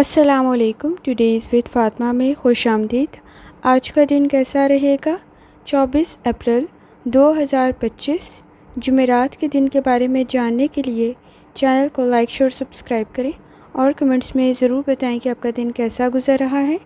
السلام علیکم. Today's with Fatima میں خوش آمدید. آج کا دن کیسا رہے گا؟ 24 اپریل 2025 جمعرات کے دن کے بارے میں جاننے کے لیے چینل کو لائک شیئر سبسکرائب کریں اور کمنٹس میں ضرور بتائیں کہ آپ کا دن کیسا گزر رہا ہے.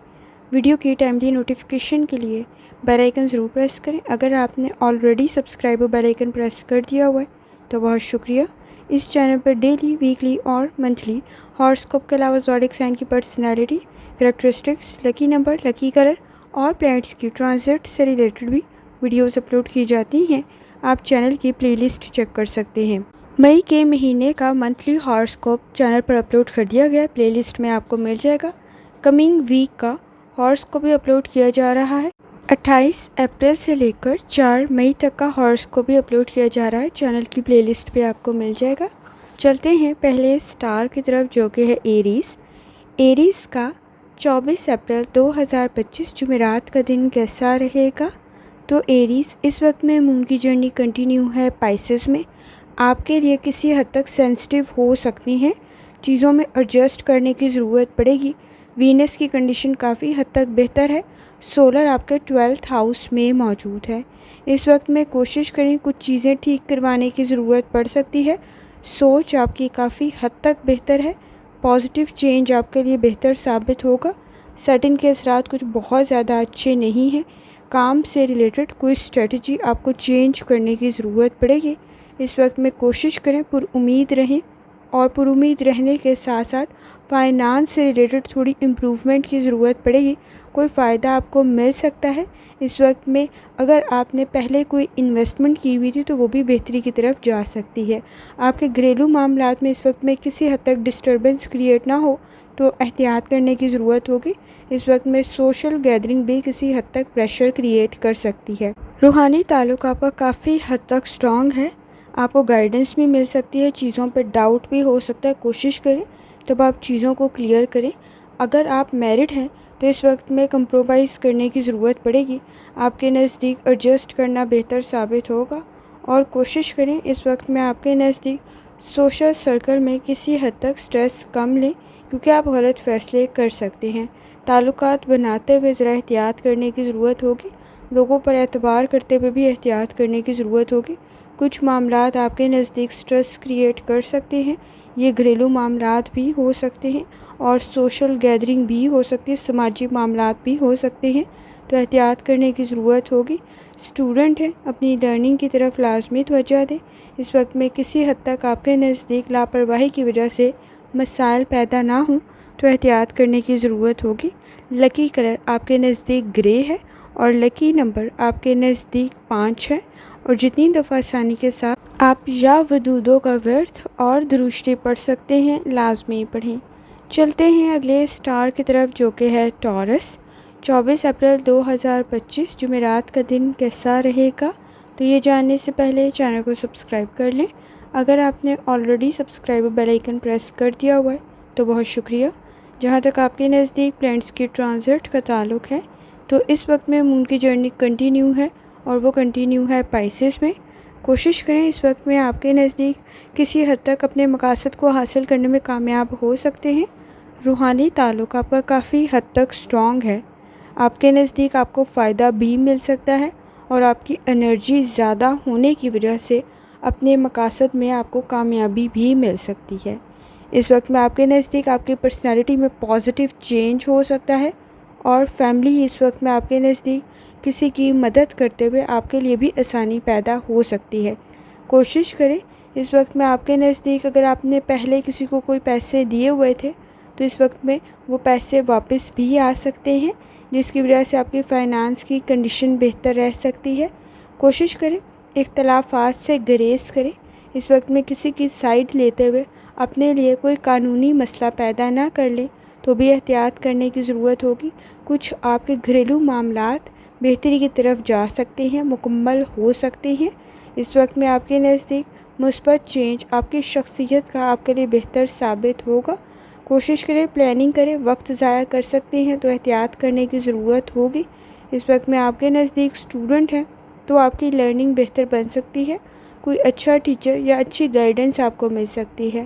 ویڈیو کی ٹائملی نوٹیفیکیشن کے لیے بیل آئیکن ضرور پریس کریں. اگر آپ نے آلریڈی سبسکرائب اور بیل آئیکن پریس کر دیا ہوا ہے تو بہت شکریہ. اس چینل پر ڈیلی، ویکلی اور منتھلی ہاراسکوپ کے علاوہ زوڈیک سائن کی پرسنالٹی، کریکٹرسٹکس، لکی نمبر، لکی کلر اور پلانٹس کی ٹرانزٹ سے ریلیٹڈ بھی ویڈیوز اپلوڈ کی جاتی ہیں. آپ چینل کی پلے لسٹ چیک کر سکتے ہیں. مئی کے مہینے کا منتھلی ہاراسکوپ چینل پر اپلوڈ کر دیا گیا. پلے لسٹ میں آپ کو مل جائے گا. کمنگ ویک کا ہاراسکوپ بھی اپلوڈ کیا جا رہا ہے. 28 اپریل سے لے کر 4 مئی تک کا ہاراسکوپ بھی اپلوڈ کیا جا رہا ہے. چینل کی پلے لسٹ پہ آپ کو مل جائے گا. چلتے ہیں پہلے سٹار کی طرف جو کہ ہے ایریز. ایریز کا 24 اپریل 2025 جمعرات کا دن کیسا رہے گا؟ تو ایریز اس وقت میں مون کی جرنی کنٹینیو ہے پائسز میں. آپ کے لیے کسی حد تک سینسٹیو ہو سکتی ہیں. چیزوں میں ایڈجسٹ کرنے کی ضرورت پڑے گی. وینس کی کنڈیشن کافی حد تک بہتر ہے. سولر آپ کے 12th ہاؤس میں موجود ہے. اس وقت میں کوشش کریں، کچھ چیزیں ٹھیک کروانے کی ضرورت پڑ سکتی ہے. سوچ آپ کی کافی حد تک بہتر ہے. پازیٹیو چینج آپ کے لیے بہتر ثابت ہوگا. سیٹنگ کے اثرات کچھ بہت زیادہ اچھے نہیں ہیں. کام سے ریلیٹڈ کوئی اسٹریٹجی آپ کو چینج کرنے کی ضرورت پڑے گی. اس وقت میں کوشش کریں پر امید رہیں، اور پر امید رہنے کے ساتھ ساتھ فائنانس سے ریلیٹڈ تھوڑی امپروومنٹ کی ضرورت پڑے گی. کوئی فائدہ آپ کو مل سکتا ہے. اس وقت میں اگر آپ نے پہلے کوئی انویسٹمنٹ کی ہوئی تھی تو وہ بھی بہتری کی طرف جا سکتی ہے. آپ کے گھریلو معاملات میں اس وقت میں کسی حد تک ڈسٹربنس کریٹ نہ ہو تو احتیاط کرنے کی ضرورت ہوگی. اس وقت میں سوشل گیدرنگ بھی کسی حد تک پریشر کریٹ کر سکتی ہے. روحانی تعلق آپ کا کافی حد تک سٹرانگ ہے. آپ کو گائیڈنس بھی مل سکتی ہے. چیزوں پہ ڈاؤٹ بھی ہو سکتا ہے. کوشش کریں تب آپ چیزوں کو کلیئر کریں. اگر آپ میرڈ ہیں تو اس وقت میں کمپرومائز کرنے کی ضرورت پڑے گی. آپ کے نزدیک ایڈجسٹ کرنا بہتر ثابت ہوگا، اور کوشش کریں اس وقت میں آپ کے نزدیک سوشل سرکل میں کسی حد تک سٹریس کم لیں، کیونکہ آپ غلط فیصلے کر سکتے ہیں. تعلقات بناتے ہوئے ذرا احتیاط کرنے کی ضرورت ہوگی. لوگوں پر اعتبار کرتے ہوئے بھی احتیاط کرنے کی ضرورت ہوگی. کچھ معاملات آپ کے نزدیک سٹریس کریٹ کر سکتے ہیں. یہ گھریلو معاملات بھی ہو سکتے ہیں اور سوشل گیدرنگ بھی ہو سکتی ہے. سماجی معاملات بھی ہو سکتے ہیں، تو احتیاط کرنے کی ضرورت ہوگی. اسٹوڈنٹ ہیں، اپنی لرننگ کی طرف لازمی توجہ دیں. اس وقت میں کسی حد تک آپ کے نزدیک لاپرواہی کی وجہ سے مسائل پیدا نہ ہوں تو احتیاط کرنے کی ضرورت ہوگی. لکی کلر آپ کے نزدیک گرے ہے، اور لکی نمبر آپ کے نزدیک 5 ہے. اور جتنی دفعہ آسانی کے ساتھ آپ یا ودودوں کا ورت اور دروشتی پڑھ سکتے ہیں لازمی پڑھیں. چلتے ہیں اگلے سٹار کی طرف جو کہ ہے ٹورس. 24 اپریل 2025 جمعرات کا دن کیسا رہے گا؟ تو یہ جاننے سے پہلے چینل کو سبسکرائب کر لیں. اگر آپ نے already subscribe bell icon press کر دیا ہوا ہے تو بہت شکریہ. جہاں تک آپ کے نزدیک پلانٹس کی ٹرانزٹ کا تعلق ہے تو اس وقت میں مون کی جرنی کنٹینیو ہے، اور وہ کنٹینیو ہے پائسز میں. کوشش کریں اس وقت میں آپ کے نزدیک کسی حد تک اپنے مقاصد کو حاصل کرنے میں کامیاب ہو سکتے ہیں. روحانی تعلق آپ کا کافی حد تک سٹرانگ ہے. آپ کے نزدیک آپ کو فائدہ بھی مل سکتا ہے، اور آپ کی انرجی زیادہ ہونے کی وجہ سے اپنے مقاصد میں آپ کو کامیابی بھی مل سکتی ہے. اس وقت میں آپ کے نزدیک آپ کی پرسنالٹی میں پازیٹیو چینج ہو سکتا ہے، اور فیملی اس وقت میں آپ کے نزدیک کسی کی مدد کرتے ہوئے آپ کے لیے بھی آسانی پیدا ہو سکتی ہے. کوشش کریں اس وقت میں آپ کے نزدیک اگر آپ نے پہلے کسی کو کوئی پیسے دیے ہوئے تھے تو اس وقت میں وہ پیسے واپس بھی آ سکتے ہیں، جس کی وجہ سے آپ کی فائنانس کی کنڈیشن بہتر رہ سکتی ہے. کوشش کریں اختلافات سے گریز کریں. اس وقت میں کسی کی سائڈ لیتے ہوئے اپنے لیے کوئی قانونی مسئلہ پیدا نہ کر لیں تو بھی احتیاط کرنے کی ضرورت ہوگی. کچھ آپ کے گھریلو معاملات بہتری کی طرف جا سکتے ہیں، مکمل ہو سکتے ہیں. اس وقت میں آپ کے نزدیک مثبت چینج آپ کی شخصیت کا آپ کے لیے بہتر ثابت ہوگا. کوشش کریں، پلاننگ کریں. وقت ضائع کر سکتے ہیں تو احتیاط کرنے کی ضرورت ہوگی. اس وقت میں آپ کے نزدیک اسٹوڈنٹ ہیں تو آپ کی لرننگ بہتر بن سکتی ہے. کوئی اچھا ٹیچر یا اچھی گائیڈنس آپ کو مل سکتی ہے.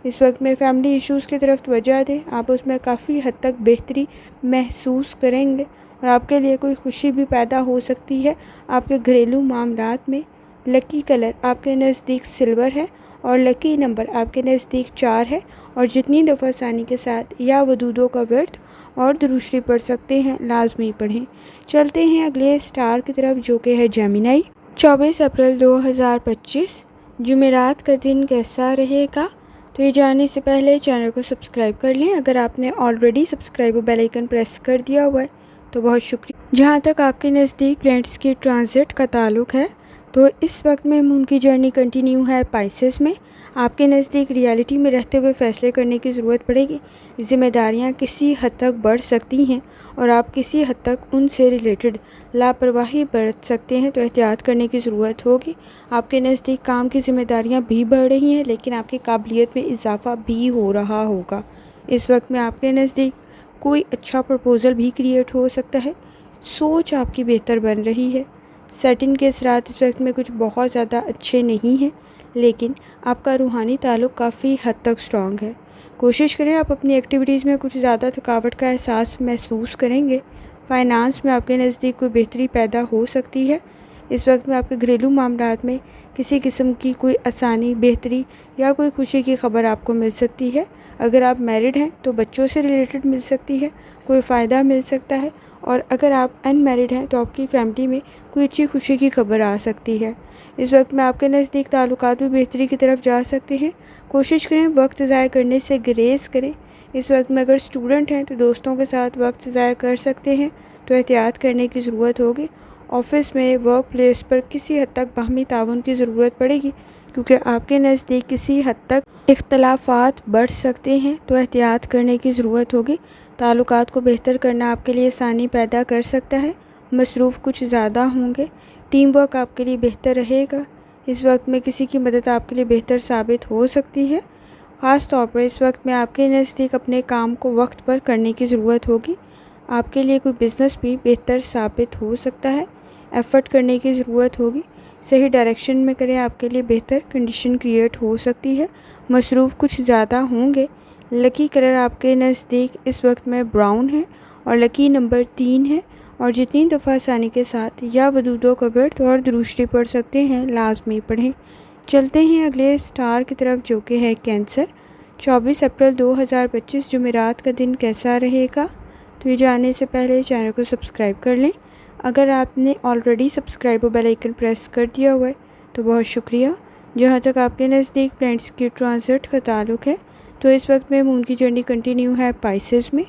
اس وقت میں فیملی ایشوز کی طرف توجہ دیں، آپ اس میں کافی حد تک بہتری محسوس کریں گے اور آپ کے لیے کوئی خوشی بھی پیدا ہو سکتی ہے آپ کے گھریلو معاملات میں۔ لکی کلر آپ کے نزدیک سلور ہے اور لکی نمبر آپ کے نزدیک 4 ہے، اور جتنی دفعہ ثانی کے ساتھ یا ودودوں کا ورد اور درود شریف پڑھ سکتے ہیں لازمی پڑھیں۔ چلتے ہیں اگلے سٹار کی طرف جو کہ ہے جیمینائی۔ 24 اپریل 2025 جمعرات کا دن کیسا رہے گا؟ تو یہ جاننے سے پہلے چینل کو سبسکرائب کر لیں۔ اگر آپ نے already subscribe bell icon press کر دیا ہوا ہے تو بہت شکریہ۔ جہاں تک آپ کے نزدیک پلینٹس کی ٹرانزٹ کا تعلق ہے تو اس وقت میں مون کی جرنی کنٹینیو ہے پائسس میں۔ آپ کے نزدیک ریالٹی میں رہتے ہوئے فیصلے کرنے کی ضرورت پڑے گی۔ ذمہ داریاں کسی حد تک بڑھ سکتی ہیں اور آپ کسی حد تک ان سے ریلیٹڈ لاپرواہی برت سکتے ہیں، تو احتیاط کرنے کی ضرورت ہوگی۔ آپ کے نزدیک کام کی ذمہ داریاں بھی بڑھ رہی ہیں لیکن آپ کی قابلیت میں اضافہ بھی ہو رہا ہوگا۔ اس وقت میں آپ کے نزدیک کوئی اچھا پرپوزل بھی کریٹ ہو سکتا ہے۔ سوچ آپ کی بہتر بن رہی ہے۔ سیٹن کے اثرات اس وقت میں کچھ بہت زیادہ اچھے نہیں ہیں لیکن آپ کا روحانی تعلق کافی حد تک سٹرانگ ہے۔ کوشش کریں آپ اپنی ایکٹیویٹیز میں کچھ زیادہ تھکاوٹ کا احساس محسوس کریں گے۔ فائنانس میں آپ کے نزدیک کوئی بہتری پیدا ہو سکتی ہے۔ اس وقت میں آپ کے گھریلو معاملات میں کسی قسم کی کوئی آسانی، بہتری یا کوئی خوشی کی خبر آپ کو مل سکتی ہے۔ اگر آپ میرڈ ہیں تو بچوں سے ریلیٹڈ مل سکتی ہے، کوئی فائدہ مل سکتا ہے، اور اگر آپ ان میرڈ ہیں تو آپ کی فیملی میں کوئی اچھی خوشی کی خبر آ سکتی ہے۔ اس وقت میں آپ کے نزدیک تعلقات بھی بہتری کی طرف جا سکتے ہیں۔ کوشش کریں وقت ضائع کرنے سے گریز کریں۔ اس وقت میں اگر اسٹوڈنٹ ہیں تو دوستوں کے ساتھ وقت ضائع کر سکتے ہیں، تو احتیاط کرنے کی ضرورت ہوگی۔ آفس میں ورک پلیس پر کسی حد تک باہمی تعاون کی ضرورت پڑے گی کیونکہ آپ کے نزدیک کسی حد تک اختلافات بڑھ سکتے ہیں، تو احتیاط کرنے کی ضرورت ہوگی۔ تعلقات کو بہتر کرنا آپ کے لیے آسانی پیدا کر سکتا ہے۔ مصروف کچھ زیادہ ہوں گے۔ ٹیم ورک آپ کے لیے بہتر رہے گا۔ اس وقت میں کسی کی مدد آپ کے لیے بہتر ثابت ہو سکتی ہے۔ خاص طور پر اس وقت میں آپ کے نزدیک اپنے کام کو وقت پر کرنے کی ضرورت ہوگی۔ آپ کے لیے کوئی بزنس بھی بہتر ثابت ہو سکتا ہے۔ ایفرٹ کرنے کی ضرورت ہوگی۔ صحیح ڈائریکشن میں کریں، آپ کے لیے بہتر کنڈیشن کریٹ ہو سکتی ہے۔ مصروف کچھ زیادہ ہوں گے۔ لکی کلر آپ کے نزدیک اس وقت میں براؤن ہے اور لکی نمبر 3 ہے، اور جتنی دفعہ آسانی کے ساتھ یا ودودوں کا ورد اور درود شریف پڑھ سکتے ہیں لازمی پڑھیں۔ چلتے ہیں اگلے سٹار کی طرف جو کہ ہے کینسر۔ 24 اپریل 2025 جمعرات کا دن کیسا رہے گا؟ تو یہ جاننے سے پہلے چینل کو سبسکرائب کر لیں۔ اگر آپ نے already subscribe bell icon press کر دیا ہوا ہے تو بہت شکریہ۔ جہاں تک آپ کے نزدیک پلینٹس کی ٹرانزٹ کا تعلق ہے تو اس وقت میں مون کی جرنی کنٹینیو ہے پائسس میں۔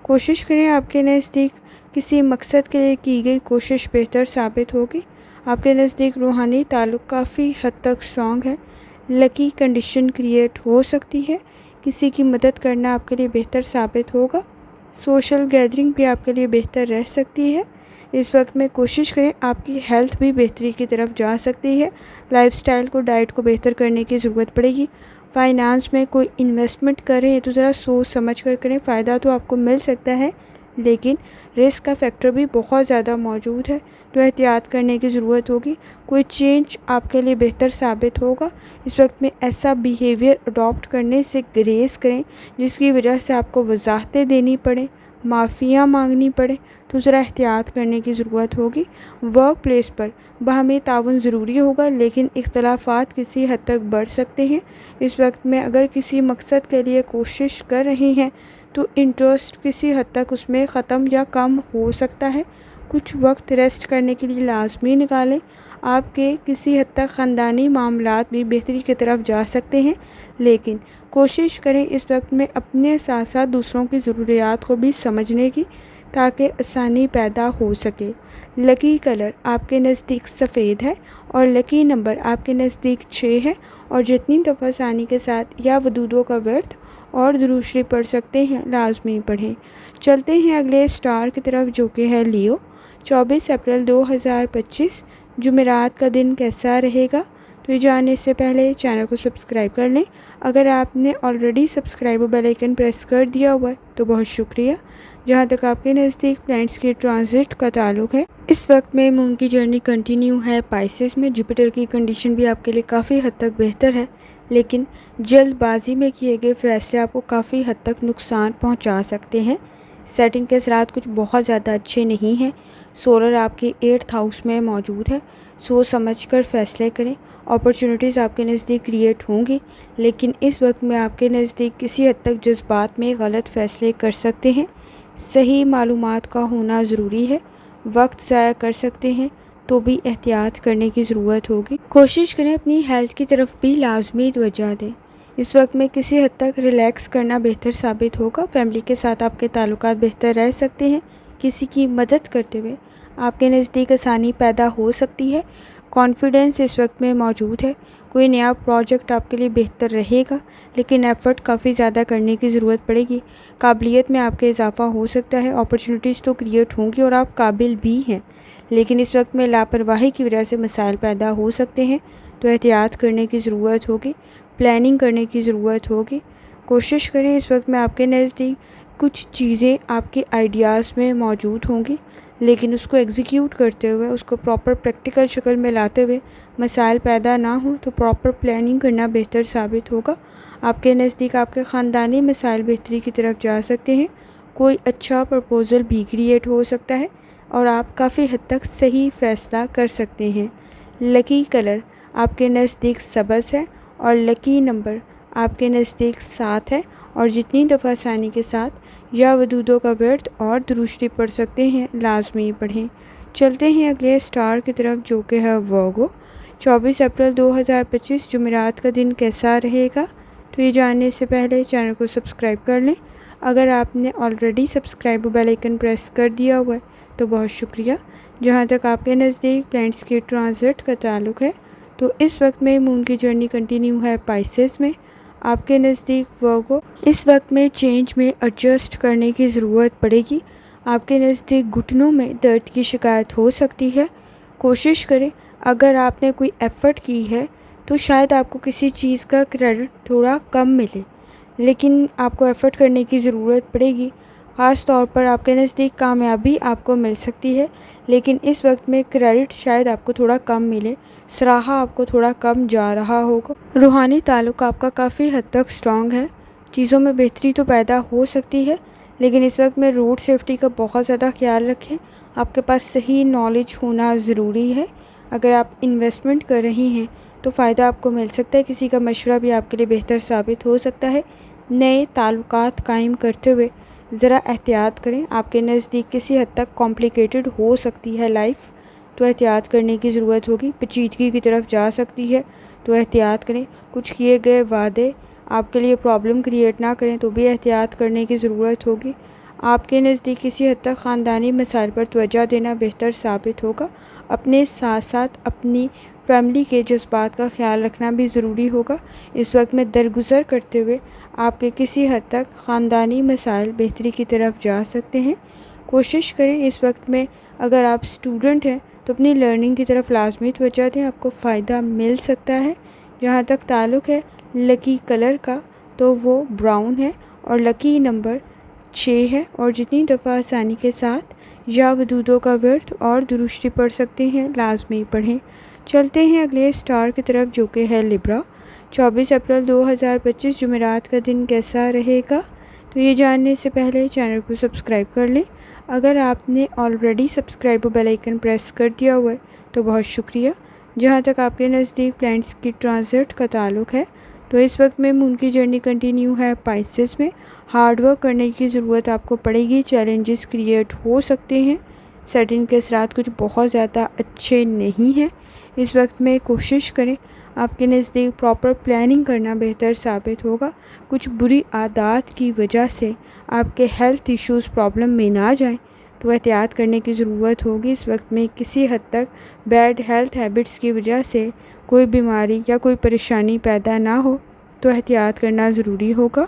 کوشش کریں آپ کے نزدیک کسی مقصد کے لیے کی گئی کوشش بہتر ثابت ہوگی۔ آپ کے نزدیک روحانی تعلق کافی حد تک سٹرانگ ہے۔ لکی کنڈیشن کریٹ ہو سکتی ہے۔ کسی کی مدد کرنا آپ کے لیے بہتر ثابت ہوگا۔ سوشل گیدرنگ بھی آپ کے لیے بہتر رہ سکتی ہے۔ اس وقت میں کوشش کریں آپ کی ہیلتھ بھی بہتری کی طرف جا سکتی ہے۔ لائف سٹائل کو، ڈائٹ کو بہتر کرنے کی ضرورت پڑے گی۔ فائنانس میں کوئی انویسٹمنٹ کریں تو ذرا سوچ سمجھ کر کریں۔ فائدہ تو آپ کو مل سکتا ہے لیکن رسک کا فیکٹر بھی بہت زیادہ موجود ہے، تو احتیاط کرنے کی ضرورت ہوگی۔ کوئی چینج آپ کے لیے بہتر ثابت ہوگا۔ اس وقت میں ایسا بیہیویئر اڈاپٹ کرنے سے گریز کریں جس کی وجہ سے آپ کو وضاحتیں دینی پڑیں، معافیاں مانگنی پڑیں، تو ذرا احتیاط کرنے کی ضرورت ہوگی۔ ورک پلیس پر باہمی تعاون ضروری ہوگا لیکن اختلافات کسی حد تک بڑھ سکتے ہیں۔ اس وقت میں اگر کسی مقصد کے لیے کوشش کر رہے ہیں تو انٹرسٹ کسی حد تک اس میں ختم یا کم ہو سکتا ہے۔ کچھ وقت ریسٹ کرنے کے لیے لازمی نکالیں۔ آپ کے کسی حد تک خاندانی معاملات بھی بہتری کی طرف جا سکتے ہیں لیکن کوشش کریں اس وقت میں اپنے ساتھ ساتھ دوسروں کی ضروریات کو بھی سمجھنے کی تاکہ آسانی پیدا ہو سکے۔ لکی کلر آپ کے نزدیک سفید ہے اور لکی نمبر آپ کے نزدیک 6 ہے، اور جتنی دفعہ آسانی کے ساتھ یا ودودوں کا ورد اور درود شریف پڑھ سکتے ہیں لازمی پڑھیں۔ چلتے ہیں اگلے سٹار کی طرف جو کہ ہے لیو۔ 24 اپریل 2025 جمعرات کا دن کیسا رہے گا؟ تو یہ جاننے سے پہلے چینل کو سبسکرائب کر لیں۔ اگر آپ نے already subscribe bell icon press کر دیا ہوا ہے تو بہت شکریہ۔ جہاں تک آپ کے نزدیک پلینٹس کی ٹرانزٹ کا تعلق ہے اس وقت میں مون کی جرنی کنٹینیو ہے پائسس میں۔ جوپیٹر کی کنڈیشن بھی آپ کے لیے کافی حد تک بہتر ہے لیکن جلد بازی میں کیے گئے فیصلے آپ کو کافی حد تک نقصان پہنچا سکتے ہیں۔ سیٹنگ کے اثرات کچھ بہت زیادہ اچھے نہیں ہیں۔ سولر آپ کے 8th ہاؤس میں موجود ہے، سوچ سمجھ کر فیصلے کریں۔ اپرچونٹیز آپ کے نزدیک کریٹ ہوں گی، لیکن اس وقت میں آپ کے نزدیک کسی حد تک جذبات میں غلط فیصلے کر سکتے ہیں۔ صحیح معلومات کا ہونا ضروری ہے۔ وقت ضائع کر سکتے ہیں تو بھی احتیاط کرنے کی ضرورت ہوگی۔ کوشش کریں اپنی ہیلتھ کی طرف بھی لازمی توجہ دیں۔ اس وقت میں کسی حد تک ریلیکس کرنا بہتر ثابت ہوگا۔ فیملی کے ساتھ آپ کے تعلقات بہتر رہ سکتے ہیں۔ کسی کی مدد کرتے ہوئے آپ کے نزدیک آسانی پیدا ہو سکتی ہے۔ کانفیڈنس اس وقت میں موجود ہے۔ کوئی نیا پروجیکٹ آپ کے لیے بہتر رہے گا، لیکن ایفرٹ کافی زیادہ کرنے کی ضرورت پڑے گی۔ قابلیت میں آپ کے اضافہ ہو سکتا ہے۔ اپرچونٹیز تو کریٹ ہوں گی اور آپ قابل بھی ہیں، لیکن اس وقت میں لاپرواہی کی وجہ سے مسائل پیدا ہو سکتے ہیں، تو احتیاط کرنے کی ضرورت ہوگی، پلاننگ کرنے کی ضرورت ہوگی۔ کوشش کریں اس وقت میں آپ کے نزدیک کچھ چیزیں آپ کے آئیڈیاز میں موجود ہوں گی، لیکن اس کو ایگزیکیوٹ کرتے ہوئے، اس کو پراپر پریکٹیکل شکل میں لاتے ہوئے مسائل پیدا نہ ہوں، تو پراپر پلاننگ کرنا بہتر ثابت ہوگا۔ آپ کے نزدیک آپ کے خاندانی مسائل بہتری کی طرف جا سکتے ہیں۔ کوئی اچھا پرپوزل بھی کریٹ ہو سکتا ہے اور آپ کافی حد تک صحیح فیصلہ کر سکتے ہیں۔ لکی کلر آپ کے نزدیک سبز ہے اور لکی نمبر آپ کے نزدیک 7 ہے، اور جتنی دفعہ آسانی کے ساتھ یا ودودوں کا ورت اور درشٹی پڑھ سکتے ہیں لازمی پڑھیں۔ چلتے ہیں اگلے اسٹار کی طرف جو کہ ہے ورگو۔ 24 اپریل 2025 جمعرات کا دن کیسا رہے گا؟ تو یہ جاننے سے پہلے چینل کو سبسکرائب کر لیں۔ اگر آپ نے already subscribe bell icon press کر دیا ہوا ہے تو بہت شکریہ۔ جہاں تک آپ کے نزدیک پلانٹس کے ٹرانزٹ کا تعلق ہے، تو اس وقت میں مون کی جرنی کنٹینیو ہے پائسس میں۔ آپ کے نزدیک ورگو اس وقت میں چینج میں ایڈجسٹ کرنے کی ضرورت پڑے گی۔ آپ کے نزدیک گھٹنوں میں درد کی شکایت ہو سکتی ہے۔ کوشش کریں اگر آپ نے کوئی ایفرٹ کی ہے تو شاید آپ کو کسی چیز کا کریڈٹ تھوڑا کم ملے، لیکن آپ کو ایفرٹ کرنے کی ضرورت پڑے گی۔ خاص طور پر آپ کے نزدیک کامیابی آپ کو مل سکتی ہے، لیکن اس وقت میں کریڈٹ شاید آپ کو تھوڑا کم ملے، سراہا آپ کو تھوڑا کم جا رہا ہوگا۔ روحانی تعلق آپ کا کافی حد تک سٹرانگ ہے۔ چیزوں میں بہتری تو پیدا ہو سکتی ہے، لیکن اس وقت میں روڈ سیفٹی کا بہت زیادہ خیال رکھیں۔ آپ کے پاس صحیح نالج ہونا ضروری ہے۔ اگر آپ انویسٹمنٹ کر رہی ہیں تو فائدہ آپ کو مل سکتا ہے۔ کسی کا مشورہ بھی آپ کے لیے بہتر ثابت ہو سکتا ہے۔ نئے تعلقات قائم کرتے ہوئے ذرا احتیاط کریں۔ آپ کے نزدیک کسی حد تک کمپلیکیٹڈ ہو سکتی ہے لائف، تو احتیاط کرنے کی ضرورت ہوگی۔ پیچیدگی کی طرف جا سکتی ہے، تو احتیاط کریں۔ کچھ کیے گئے وعدے آپ کے لیے پرابلم کریٹ نہ کریں تو بھی احتیاط کرنے کی ضرورت ہوگی۔ آپ کے نزدیک کسی حد تک خاندانی مسائل پر توجہ دینا بہتر ثابت ہوگا۔ اپنے ساتھ ساتھ اپنی فیملی کے جذبات کا خیال رکھنا بھی ضروری ہوگا۔ اس وقت میں درگزر کرتے ہوئے آپ کے کسی حد تک خاندانی مسائل بہتری کی طرف جا سکتے ہیں۔ کوشش کریں اس وقت میں اگر آپ اسٹوڈنٹ ہیں تو اپنی لرننگ کی طرف لازمی توجہ دیں، آپ کو فائدہ مل سکتا ہے۔ جہاں تک تعلق ہے لکی کلر کا تو وہ براؤن ہے اور لکی نمبر 6 ہے، اور جتنی دفعہ آسانی کے ساتھ یا ودودوں کا ورت اور درشٹی پڑھ سکتے ہیں لازمی پڑھیں۔ چلتے ہیں اگلے اسٹار کی طرف جو کہ ہے لبرا۔ 24 اپریل 2025 جمعرات کا دن کیسا رہے گا؟ تو یہ جاننے سے پہلے چینل کو سبسکرائب کر لیں۔ اگر آپ نے already subscribe bell icon press کر دیا ہوا ہے تو بہت شکریہ۔ جہاں تک آپ کے نزدیک پلانٹس کی ٹرانزٹ کا تعلق ہے، تو اس وقت میں مون کی جرنی کنٹینیو ہے پائسس میں۔ ہارڈ ورک کرنے کی ضرورت آپ کو پڑے گی۔ چیلنجز کریٹ ہو سکتے ہیں۔ سیٹنگ کے اثرات کچھ بہت زیادہ اچھے نہیں ہیں۔ اس وقت میں کوشش کریں آپ کے نزدیک پراپر پلاننگ کرنا بہتر ثابت ہوگا۔ کچھ بری عادات کی وجہ سے آپ کے ہیلتھ ایشوز پرابلم میں نہ جائیں تو احتیاط کرنے کی ضرورت ہوگی۔ اس وقت میں کسی حد تک بیڈ ہیلتھ ہیبٹس کی وجہ سے کوئی بیماری یا کوئی پریشانی پیدا نہ ہو تو احتیاط کرنا ضروری ہوگا۔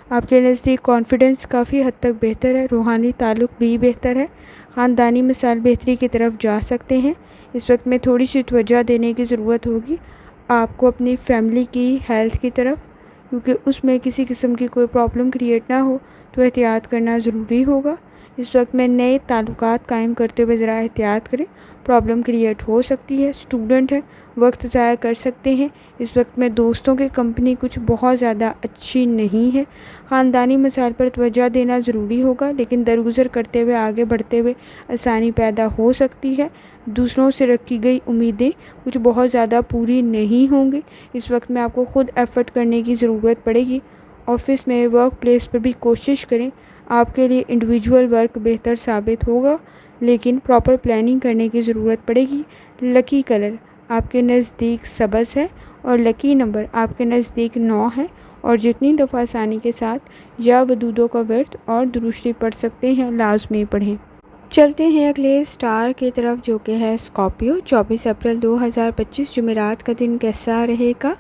آپ کے نزدیک کانفیڈنس کافی حد تک بہتر ہے، روحانی تعلق بھی بہتر ہے، خاندانی مسائل بہتری کی طرف جا سکتے ہیں۔ اس وقت میں تھوڑی سی توجہ دینے کی ضرورت ہوگی آپ کو اپنی فیملی کی ہیلتھ کی طرف، کیونکہ اس میں کسی قسم کی کوئی پرابلم کریٹ نہ ہو تو احتیاط کرنا ضروری ہوگا۔ اس وقت میں نئے تعلقات قائم کرتے ہوئے ذرا احتیاط کریں، پرابلم کریٹ ہو سکتی ہے۔ اسٹوڈنٹ ہیں، وقت ضائع کر سکتے ہیں۔ اس وقت میں دوستوں کی کمپنی کچھ بہت زیادہ اچھی نہیں ہے۔ خاندانی مسائل پر توجہ دینا ضروری ہوگا، لیکن درگزر کرتے ہوئے آگے بڑھتے ہوئے آسانی پیدا ہو سکتی ہے۔ دوسروں سے رکھی گئی امیدیں کچھ بہت زیادہ پوری نہیں ہوں گی۔ اس وقت میں آپ کو خود ایفرٹ کرنے کی ضرورت پڑے گی۔ آفس میں، ورک پلیس پر بھی کوشش کریں۔ آپ کے لیے انڈیویجول ورک بہتر ثابت ہوگا، لیکن پراپر پلاننگ کرنے کی ضرورت پڑے گی۔ لکی کلر آپ کے نزدیک سبز ہے اور لکی نمبر آپ کے نزدیک 9 ہے، اور جتنی دفعہ آسانی کے ساتھ یا ودودوں کا ورد اور درشتی پڑھ سکتے ہیں لازمی پڑھیں۔ چلتے ہیں اگلے اسٹار کی طرف، جو کہ ہے اسکارپیو۔ 24 اپریل 2025 جمعرات کا دن کیسا رہے گا؟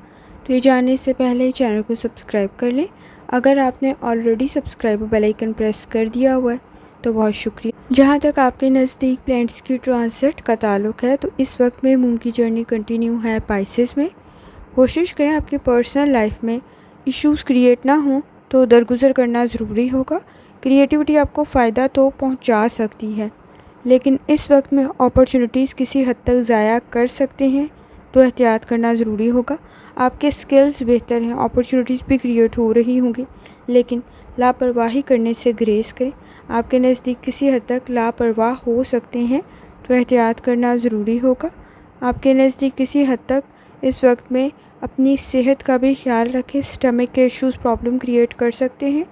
تو یہ جاننے سے پہلے چینل کو سبسکرائب کر لیں۔ اگر آپ نے already subscribe bell icon press کر دیا ہوا ہے تو بہت شکریہ۔ جہاں تک آپ کے نزدیک پلینٹس کی ٹرانزٹ کا تعلق ہے تو اس وقت میں مون کی جرنی کنٹینیو ہے پائسز میں۔ کوشش کریں آپ کی پرسنل لائف میں ایشوز کریٹ نہ ہوں تو درگزر کرنا ضروری ہوگا۔ کریٹیوٹی آپ کو فائدہ تو پہنچا سکتی ہے، لیکن اس وقت میں اپرچونٹیز کسی حد تک ضائع کر سکتے ہیں، تو احتیاط کرنا ضروری ہوگا۔ آپ کے سکلز بہتر ہیں، اپرچونٹیز بھی کریٹ ہو رہی ہوں گی، لیکن لاپرواہی کرنے سے گریز کریں۔ آپ کے نزدیک کسی حد تک لاپرواہ ہو سکتے ہیں، تو احتیاط کرنا ضروری ہوگا۔ آپ کے نزدیک کسی حد تک اس وقت میں اپنی صحت کا بھی خیال رکھیں۔ سٹمک کے ایشوز پرابلم کریٹ کر سکتے ہیں۔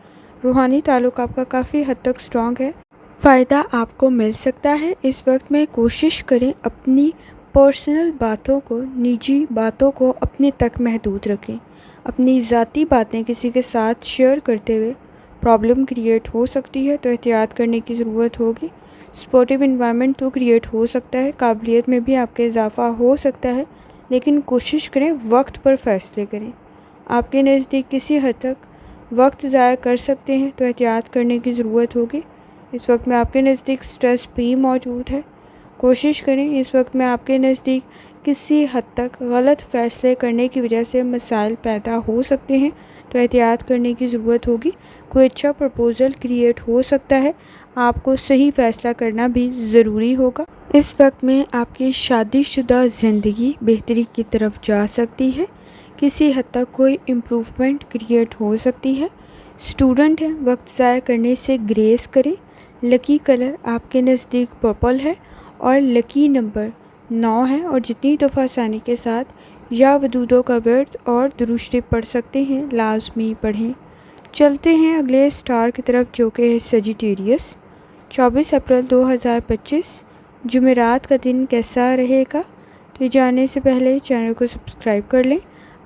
روحانی تعلق آپ کا کافی حد تک سٹرانگ ہے، فائدہ آپ کو مل سکتا ہے۔ اس وقت میں کوشش کریں اپنی پرسنل باتوں کو، نجی باتوں کو اپنے تک محدود رکھیں۔ اپنی ذاتی باتیں کسی کے ساتھ شیئر کرتے ہوئے پرابلم کریٹ ہو سکتی ہے، تو احتیاط کرنے کی ضرورت ہوگی۔ سپورٹیو انوائرمنٹ تو کریٹ ہو سکتا ہے، قابلیت میں بھی آپ کے اضافہ ہو سکتا ہے، لیکن کوشش کریں وقت پر فیصلے کریں۔ آپ کے نزدیک کسی حد تک وقت ضائع کر سکتے ہیں، تو احتیاط کرنے کی ضرورت ہوگی۔ اس وقت میں آپ کے نزدیک سٹریس بھی موجود ہے۔ کوشش کریں اس وقت میں آپ کے نزدیک کسی حد تک غلط فیصلے کرنے کی وجہ سے مسائل پیدا ہو سکتے ہیں، تو احتیاط کرنے کی ضرورت ہوگی۔ کوئی اچھا پرپوزل کریٹ ہو سکتا ہے، آپ کو صحیح فیصلہ کرنا بھی ضروری ہوگا۔ اس وقت میں آپ کی شادی شدہ زندگی بہتری کی طرف جا سکتی ہے، کسی حد تک کوئی امپروومنٹ کریٹ ہو سکتی ہے۔ اسٹوڈنٹ ہیں، وقت ضائع کرنے سے گریز کریں۔ لکی کلر آپ کے نزدیک پرپل ہے اور لکی نمبر 9 ہے، اور جتنی دفعہ آسانی کے ساتھ یا ودودوں کا ورد اور درشتی پڑھ سکتے ہیں لازمی پڑھیں۔ چلتے ہیں اگلے اسٹار کی طرف، جو کہ ہے سیجیٹیریس۔ 24 اپریل 2025 جمعرات کا دن کیسا رہے گا؟ تو یہ جاننے سے پہلے چینل کو سبسکرائب کر لیں۔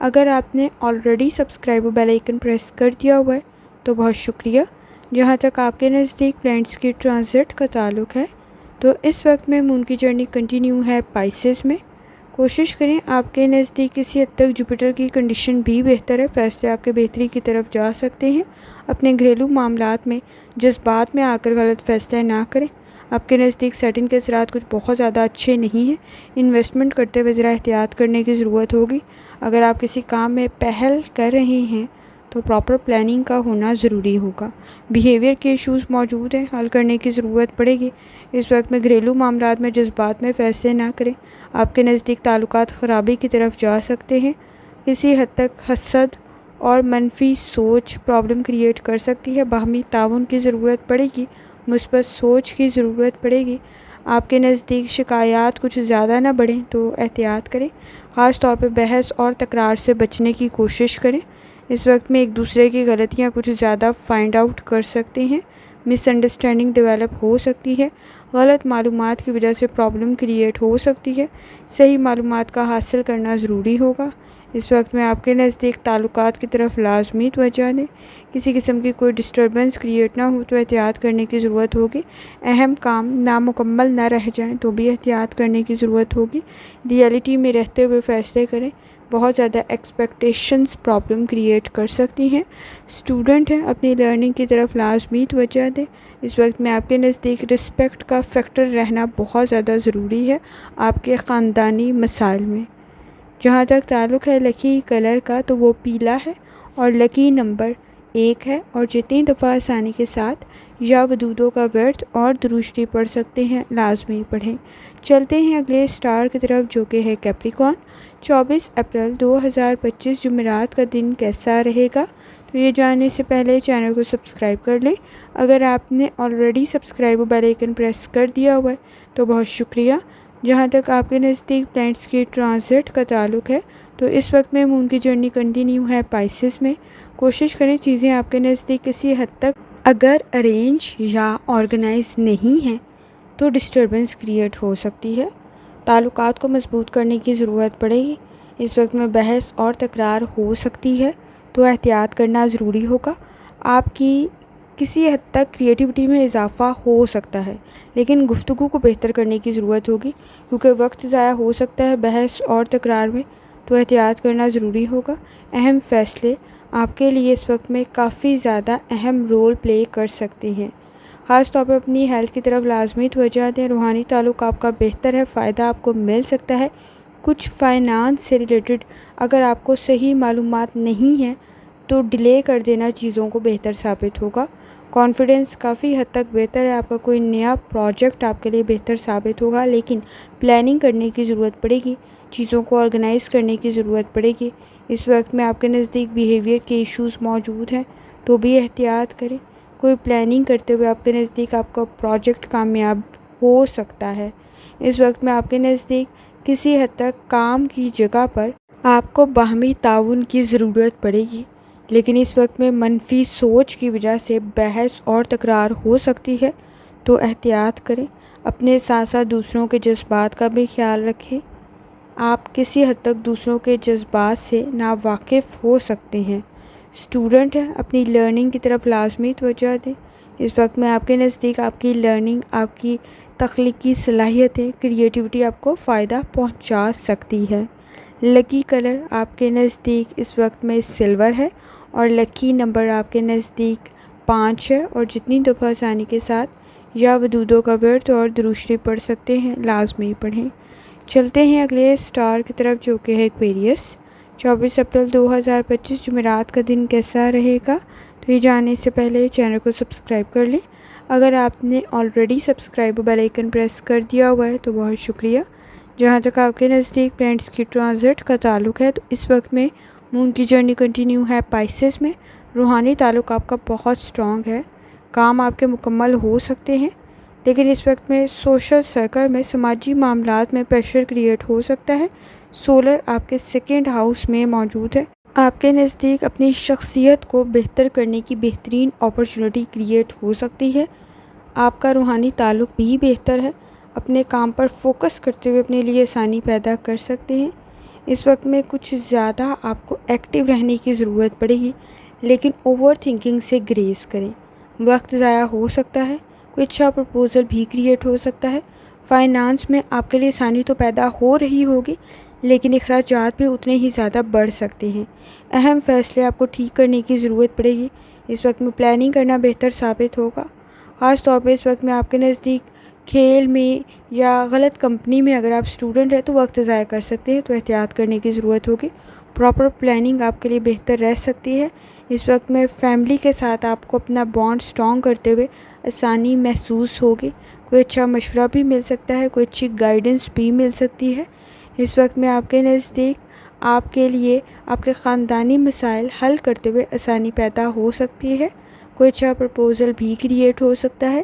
اگر آپ نے already subscribe bell icon press کر دیا ہوا ہے تو بہت شکریہ۔ جہاں تک آپ کے نزدیک پلینٹس کی ٹرانزٹ کا تعلق ہے تو اس وقت میں مون کی جرنی کنٹینیو ہے پائسز میں۔ کوشش کریں آپ کے نزدیک کسی حد تک جوپیٹر کی کنڈیشن بھی بہتر ہے، فیصلے آپ کے بہتری کی طرف جا سکتے ہیں۔ اپنے گھریلو معاملات میں جذبات میں آ کر غلط فیصلے نہ کریں۔ آپ کے نزدیک سیٹنگ کے اثرات کچھ بہت زیادہ اچھے نہیں ہیں، انویسٹمنٹ کرتے ہوئے ذرا احتیاط کرنے کی ضرورت ہوگی۔ اگر آپ کسی کام میں پہل کر رہے ہیں تو پراپر پلاننگ کا ہونا ضروری ہوگا۔ بیہیویئر کے ایشوز موجود ہیں، حل کرنے کی ضرورت پڑے گی۔ اس وقت میں گھریلو معاملات میں جذبات میں فیصلے نہ کریں، آپ کے نزدیک تعلقات خرابی کی طرف جا سکتے ہیں۔ کسی حد تک حسد اور منفی سوچ پرابلم کریٹ کر سکتی ہے، باہمی تعاون کی ضرورت پڑے گی، مثبت سوچ کی ضرورت پڑے گی۔ آپ کے نزدیک شکایات کچھ زیادہ نہ بڑھیں تو احتیاط کریں، خاص طور پہ بحث اور تکرار سے بچنے کی کوشش کریں۔ اس وقت میں ایک دوسرے کی غلطیاں کچھ زیادہ فائنڈ آؤٹ کر سکتے ہیں، مس انڈرسٹینڈنگ ڈیولپ ہو سکتی ہے، غلط معلومات کی وجہ سے پرابلم کریٹ ہو سکتی ہے، صحیح معلومات کا حاصل کرنا ضروری ہوگا۔ اس وقت میں آپ کے نزدیک تعلقات کی طرف لازمی توجہ دیں، کسی قسم کی کوئی ڈسٹربنس کریٹ نہ ہو تو احتیاط کرنے کی ضرورت ہوگی۔ اہم کام نامکمل نہ رہ جائیں تو بھی احتیاط کرنے کی ضرورت ہوگی۔ ریئلٹی میں رہتے ہوئے فیصلے کریں، بہت زیادہ ایکسپیکٹیشنز پرابلم کریٹ کر سکتی ہیں۔ اسٹوڈنٹ ہیں، اپنی لرننگ کی طرف لازمی توجہ دیں۔ اس وقت میں آپ کے نزدیک رسپیکٹ کا فیکٹر رہنا بہت زیادہ ضروری ہے آپ کے خاندانی مسائل میں۔ جہاں تک تعلق ہے لکی کلر کا تو وہ پیلا ہے اور لکی نمبر 1 ہے، اور جتنی دفعہ آسانی کے ساتھ یا ودودوں کا ورد اور درود شریف پڑھ سکتے ہیں، لازمی پڑھیں۔ چلتے ہیں اگلے اسٹار کی طرف جو کہ ہے کیپریکون۔ 24 اپریل 2025 جمعرات کا دن کیسا رہے گا؟ تو یہ جاننے سے پہلے چینل کو سبسکرائب کر لیں۔ اگر آپ نے already subscribe bell icon press کر دیا ہوا ہے تو بہت شکریہ۔ جہاں تک آپ کے نزدیک پلینٹس کی ٹرانزٹ کا تعلق ہے تو اس وقت میں مون کی جرنی کنٹینیو ہے پائسس میں۔ کوشش کریں چیزیں آپ کے نزدیک کسی حد تک اگر ارینج یا آرگنائز نہیں ہیں تو ڈسٹربنس کریٹ ہو سکتی ہے۔ تعلقات کو مضبوط کرنے کی ضرورت پڑے گی۔ اس وقت میں بحث اور تکرار ہو سکتی ہے تو احتیاط کرنا ضروری ہوگا۔ آپ کی کسی حد تک کریٹیوٹی میں اضافہ ہو سکتا ہے لیکن گفتگو کو بہتر کرنے کی ضرورت ہوگی کیونکہ وقت ضائع ہو سکتا ہے بحث اور تکرار میں، تو احتیاط کرنا ضروری ہوگا۔ اہم فیصلے آپ کے لیے اس وقت میں کافی زیادہ اہم رول پلے کر سکتے ہیں۔ خاص طور پر اپنی ہیلتھ کی طرف لازمی توجہ دیں۔ روحانی تعلق آپ کا بہتر ہے، فائدہ آپ کو مل سکتا ہے۔ کچھ فائنانس سے ریلیٹڈ اگر آپ کو صحیح معلومات نہیں ہیں تو ڈیلے کر دینا چیزوں کو بہتر ثابت ہوگا۔ کانفیڈنس کافی حد تک بہتر ہے، آپ کا کوئی نیا پروجیکٹ آپ کے لیے بہتر ثابت ہوگا لیکن پلاننگ کرنے کی ضرورت پڑے گی، چیزوں کو آرگنائز کرنے کی ضرورت پڑے گی۔ اس وقت میں آپ کے نزدیک بیہیویئر کے ایشوز موجود ہیں تو بھی احتیاط کریں۔ کوئی پلاننگ کرتے ہوئے آپ کے نزدیک آپ کا پروجیکٹ کامیاب ہو سکتا ہے۔ اس وقت میں آپ کے نزدیک کسی حد تک کام کی جگہ پر آپ کو باہمی تعاون کی ضرورت پڑے گی لیکن اس وقت میں منفی سوچ کی وجہ سے بحث اور تکرار ہو سکتی ہے تو احتیاط کریں۔ اپنے ساتھ ساتھ دوسروں کے جذبات کا بھی خیال رکھیں۔ آپ کسی حد تک دوسروں کے جذبات سے ناواقف ہو سکتے ہیں۔ اسٹوڈنٹ ہیں، اپنی لرننگ کی طرف لازمی توجہ دیں۔ اس وقت میں آپ کے نزدیک آپ کی لرننگ، آپ کی تخلیقی صلاحیتیں، کریٹیوٹی آپ کو فائدہ پہنچا سکتی ہے۔ لکی کلر آپ کے نزدیک اس وقت میں سلور ہے اور لکی نمبر آپ کے نزدیک 5 ہے، اور جتنی دفعہ آسانی کے ساتھ یا ودودوں کا ورد اور درود شریف پڑھ سکتے ہیں، لازمی پڑھیں۔ چلتے ہیں اگلے اسٹار کی طرف جو کہ ہے ایکویریس۔ 24 اپریل 2025 جمعرات کا دن کیسا رہے گا؟ تو یہ جاننے سے پہلے چینل کو سبسکرائب کر لیں۔ اگر آپ نے already subscribe bell icon press کر دیا ہوا ہے تو بہت شکریہ۔ جہاں تک آپ کے نزدیک پلینٹس کی ٹرانزٹ کا تعلق ہے تو اس وقت میں مون کی جرنی کنٹینیو ہے پائسس میں۔ روحانی تعلق آپ کا بہت سٹرونگ ہے، کام آپ کے مکمل ہو سکتے ہیں لیکن اس وقت میں سوشل سرکل میں، سماجی معاملات میں پریشر کریٹ ہو سکتا ہے۔ سولر آپ کے 2nd ہاؤس میں موجود ہے۔ آپ کے نزدیک اپنی شخصیت کو بہتر کرنے کی بہترین اپرچونٹی کریٹ ہو سکتی ہے۔ آپ کا روحانی تعلق بھی بہتر ہے، اپنے کام پر فوکس کرتے ہوئے اپنے لیے آسانی پیدا کر سکتے ہیں۔ اس وقت میں کچھ زیادہ آپ کو ایکٹیو رہنے کی ضرورت پڑے گی لیکن اوور تھنکنگ سے گریز کریں۔ وقت ضائع ہو سکتا ہے، کوئی اچھا پرپوزل بھی کریٹ ہو سکتا ہے۔ فائنانس میں آپ کے لیے آسانی تو پیدا ہو رہی ہوگی لیکن اخراجات بھی اتنے ہی زیادہ بڑھ سکتے ہیں۔ اہم فیصلے آپ کو ٹھیک کرنے کی ضرورت پڑے گی۔ اس وقت میں پلاننگ کرنا بہتر ثابت ہوگا۔ خاص طور پہ اس وقت میں آپ کے نزدیک کھیل میں یا غلط کمپنی میں اگر آپ اسٹوڈنٹ ہیں تو وقت ضائع کر سکتے ہیں تو احتیاط کرنے کی ضرورت ہوگی۔ پراپر پلاننگ آپ کے لیے بہتر رہ سکتی ہے۔ اس وقت میں فیملی کے ساتھ آپ کو اپنا بانڈ سٹرونگ کرتے ہوئے آسانی محسوس ہوگی۔ کوئی اچھا مشورہ بھی مل سکتا ہے، کوئی اچھی گائیڈنس بھی مل سکتی ہے۔ اس وقت میں آپ کے نزدیک آپ کے لیے آپ کے خاندانی مسائل حل کرتے ہوئے آسانی پیدا ہو سکتی ہے۔ کوئی اچھا پرپوزل بھی کریٹ ہو سکتا ہے۔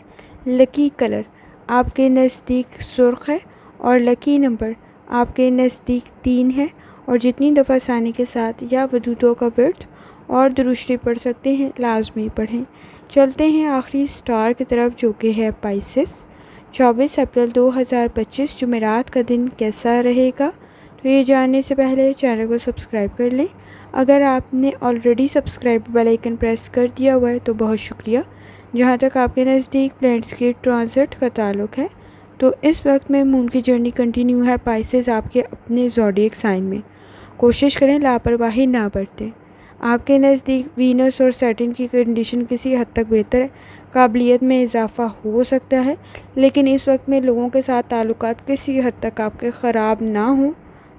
لکی کلر آپ کے نزدیک سرخ ہے اور لکی نمبر آپ کے نزدیک 3 ہے، اور جتنی دفعہ آسانی کے ساتھ یا ودودوں کا ورد اور درود شریف پڑھ سکتے ہیں، لازمی پڑھیں۔ چلتے ہیں آخری اسٹار کی طرف جو کہ ہے پائسس۔ 24 اپریل 2025 جمعرات کا دن کیسا رہے گا؟ تو یہ جاننے سے پہلے چینل کو سبسکرائب کر لیں۔ اگر آپ نے already subscribe bell icon press کر دیا ہوا ہے تو بہت شکریہ۔ جہاں تک آپ کے نزدیک پلینٹس کی ٹرانزٹ کا تعلق ہے تو اس وقت میں مون کی جرنی کنٹینیو ہے پائسس آپ کے اپنے زوڈیک سائن میں۔ کوشش کریں لاپرواہی نہ برتیں۔ آپ کے نزدیک وینس اور سیٹرن کی کنڈیشن کسی حد تک بہتر ہے، قابلیت میں اضافہ ہو سکتا ہے لیکن اس وقت میں لوگوں کے ساتھ تعلقات کسی حد تک آپ کے خراب نہ ہوں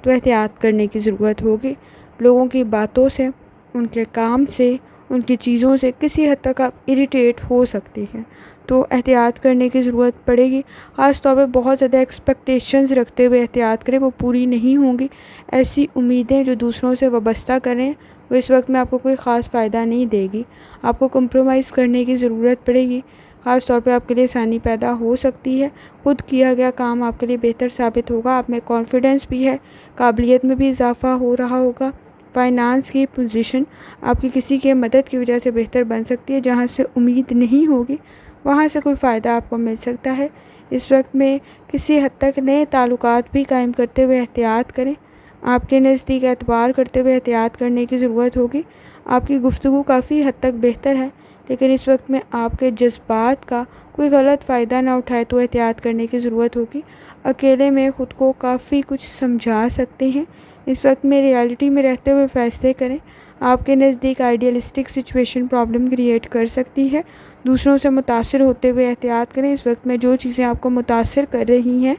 تو احتیاط کرنے کی ضرورت ہوگی۔ لوگوں کی باتوں سے، ان کے کام سے ان کی چیزوں سے کسی حد تک آپ اریٹیٹ ہو سکتے ہیں، تو احتیاط کرنے کی ضرورت پڑے گی۔ خاص طور پہ بہت زیادہ ایکسپیکٹیشنز رکھتے ہوئے احتیاط کریں، وہ پوری نہیں ہوں گی۔ ایسی امیدیں جو دوسروں سے وابستہ کریں وہ اس وقت میں آپ کو کوئی خاص فائدہ نہیں دے گی۔ آپ کو کمپرومائز کرنے کی ضرورت پڑے گی، خاص طور پہ آپ کے لیے آسانی پیدا ہو سکتی ہے۔ خود کیا گیا کام آپ کے لیے بہتر ثابت ہوگا، آپ میں کانفیڈنس بھی ہے، قابلیت میں بھی اضافہ ہو رہا ہوگا۔ فائنانس کی پوزیشن آپ کی کسی کے مدد کی وجہ سے بہتر بن سکتی ہے، جہاں سے امید نہیں ہوگی وہاں سے کوئی فائدہ آپ کو مل سکتا ہے۔ اس وقت میں کسی حد تک نئے تعلقات بھی قائم کرتے ہوئے احتیاط کریں، آپ کے نزدیک اعتبار کرتے ہوئے احتیاط کرنے کی ضرورت ہوگی۔ آپ کی گفتگو کافی حد تک بہتر ہے، لیکن اس وقت میں آپ کے جذبات کا کوئی غلط فائدہ نہ اٹھائے تو احتیاط کرنے کی ضرورت ہوگی۔ اکیلے میں خود کو کافی کچھ سمجھا سکتے ہیں، اس وقت میں ریالٹی میں رہتے ہوئے فیصلے کریں۔ آپ کے نزدیک آئیڈیلسٹک سچویشن پرابلم کریٹ کر سکتی ہے، دوسروں سے متاثر ہوتے ہوئے احتیاط کریں۔ اس وقت میں جو چیزیں آپ کو متاثر کر رہی ہیں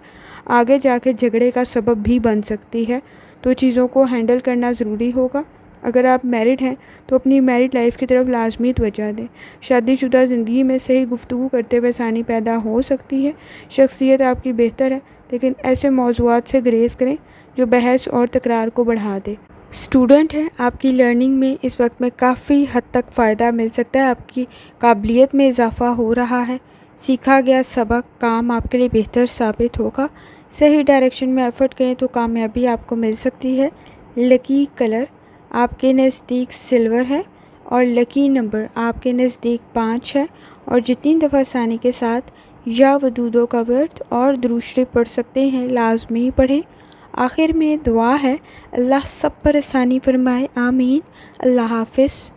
آگے جا کے جھگڑے کا سبب بھی بن سکتی ہے، تو چیزوں کو ہینڈل کرنا ضروری ہوگا۔ اگر آپ میرڈ ہیں تو اپنی میرڈ لائف کی طرف لازمی توجہ دیں۔ شادی شدہ زندگی میں صحیح گفتگو کرتے ہوئے آسانی پیدا ہو سکتی ہے۔ شخصیت آپ کی بہتر ہے، لیکن ایسے موضوعات سے گریز کریں جو بحث اور تکرار کو بڑھا دے۔ اسٹوڈنٹ ہیں، آپ کی لرننگ میں اس وقت میں کافی حد تک فائدہ مل سکتا ہے، آپ کی قابلیت میں اضافہ ہو رہا ہے، سیکھا گیا سبق کام آپ کے لیے بہتر ثابت ہوگا۔ صحیح ڈائریکشن میں ایفرٹ کریں تو کامیابی آپ کو مل سکتی ہے۔ لکی کلر آپ کے نزدیک سلور ہے اور لکی نمبر آپ کے نزدیک 5 ہے، اور جتنی دفعہ آسانی کے ساتھ یا ودودوں کا ورد اور درود شریف پڑھ سکتے ہیں لازمی پڑھیں۔ آخر میں دعا ہے، اللہ سب پر آسانی فرمائے، آمین۔ اللہ حافظ۔